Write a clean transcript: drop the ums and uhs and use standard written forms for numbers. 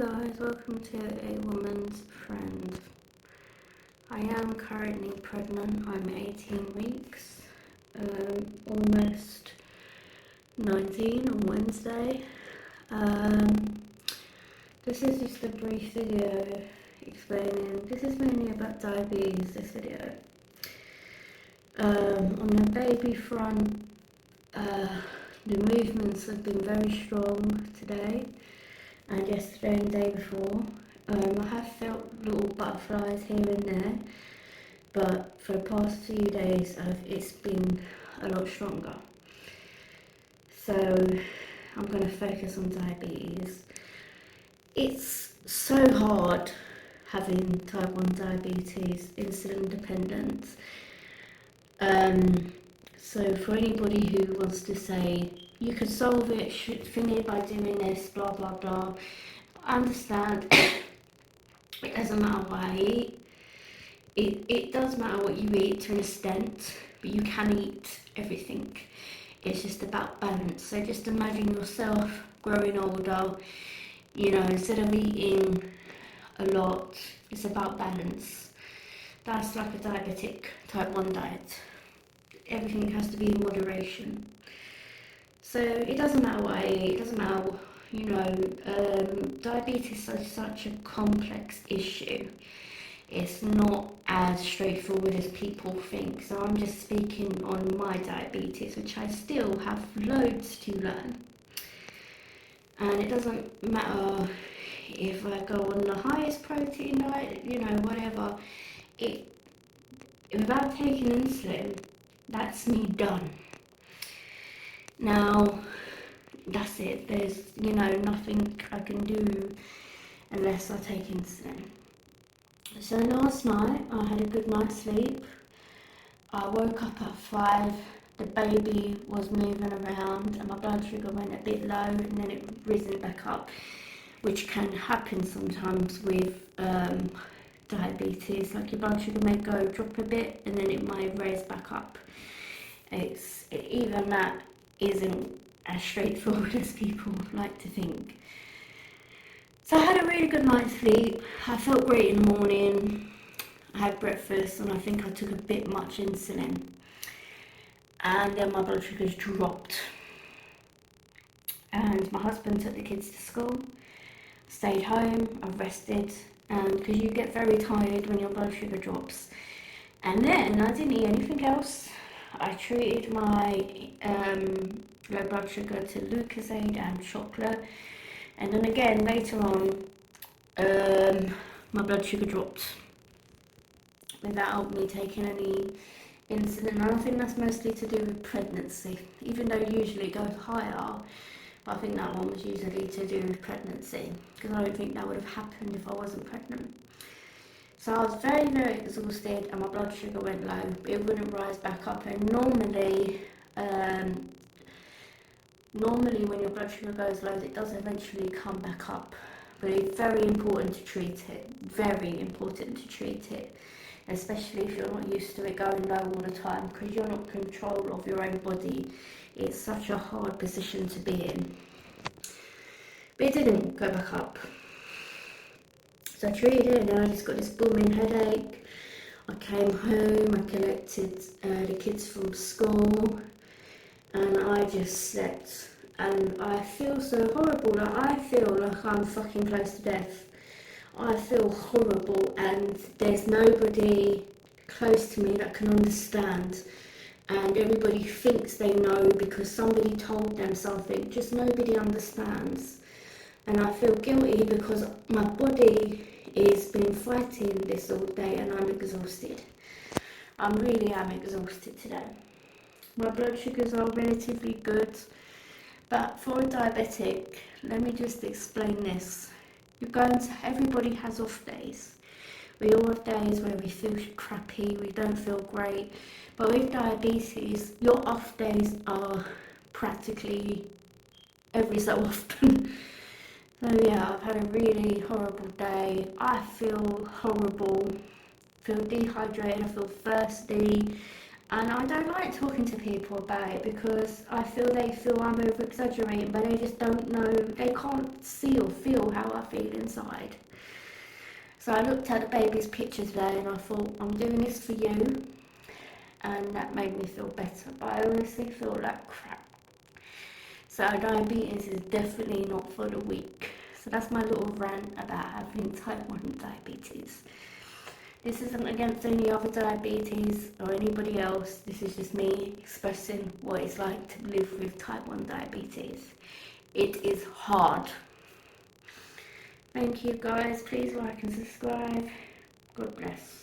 guys, welcome to A Woman's Friend. I am currently pregnant. I'm 18 weeks, almost 19 on Wednesday. This is just a brief video explaining, this is mainly about diabetes, this video. On the baby front, the movements have been very strong today and yesterday and the day before. I have felt little butterflies here and there, but for the past few days it's been a lot stronger. So I'm going to focus on diabetes. It's so hard having type 1 diabetes, insulin dependence. So for anybody who wants to say, you could solve it, finish by doing this, blah blah blah, I understand. It doesn't matter what I eat. It does matter what you eat to an extent, but you can eat everything. It's just about balance. So just imagine yourself growing older, instead of eating a lot, it's about balance. That's like a diabetic type 1 diet. Everything has to be in moderation. So it doesn't matter what I eat, it doesn't matter, diabetes is such a complex issue. It's not as straightforward as people think. So I'm just speaking on my diabetes, which I still have loads to learn. And it doesn't matter if I go on the highest protein diet, whatever. Without taking insulin, that's me done. Now, that's it. There's, nothing I can do unless I take insulin. So last night, I had a good night's sleep. I woke up at 5. The baby was moving around and my blood sugar went a bit low and then it risen back up, which can happen sometimes with diabetes. Like your blood sugar may drop a bit and then it might raise back up. Even that isn't as straightforward as people like to think. So I had a really good night's sleep. I felt great in the morning. I had breakfast and I think I took a bit much insulin. And then my blood sugars dropped. And my husband took the kids to school. Stayed home, I rested. And because you get very tired when your blood sugar drops. And then I didn't eat anything else. I treated my low blood sugar to Lucozade and chocolate. And then again, later on, my blood sugar dropped without me taking any insulin. And I think that's mostly to do with pregnancy, even though usually it goes higher. But I think that one was usually to do with pregnancy, because I don't think that would have happened if I wasn't pregnant. So I was very, very exhausted and my blood sugar went low. It wouldn't rise back up. And normally when your blood sugar goes low, it does eventually come back up. But it's very important to treat it. Very important to treat it. Especially if you're not used to it going low all the time, because you're not in control of your own body. It's such a hard position to be in. But it didn't go back up. So I treated it and then I just got this booming headache. I came home, I collected the kids from school and I just slept. And I feel so horrible. Like, I feel like I'm fucking close to death. I feel horrible and there's nobody close to me that can understand. And everybody thinks they know because somebody told them something. Just nobody understands. And I feel guilty because my body is been fighting this all day and I'm exhausted. I really am exhausted today. My blood sugars are relatively good, but for a diabetic, let me just explain this. Everybody has off days. We all have days where we feel crappy, we don't feel great, but with diabetes, your off days are practically every so often. So yeah, I've had a really horrible day. I feel horrible, feel dehydrated, I feel thirsty, And I don't like talking to people about it because I feel they feel I'm over exaggerating, but they just don't know, they can't see or feel how I feel inside. So I looked at the baby's picture today and I thought, I'm doing this for you, and that made me feel better, but I honestly feel like crap. So diabetes is definitely not for the weak. So that's my little rant about having type 1 diabetes. This isn't against any other diabetes or anybody else. This is just me expressing what it's like to live with type 1 diabetes. It is hard. Thank you guys. Please like and subscribe. God bless.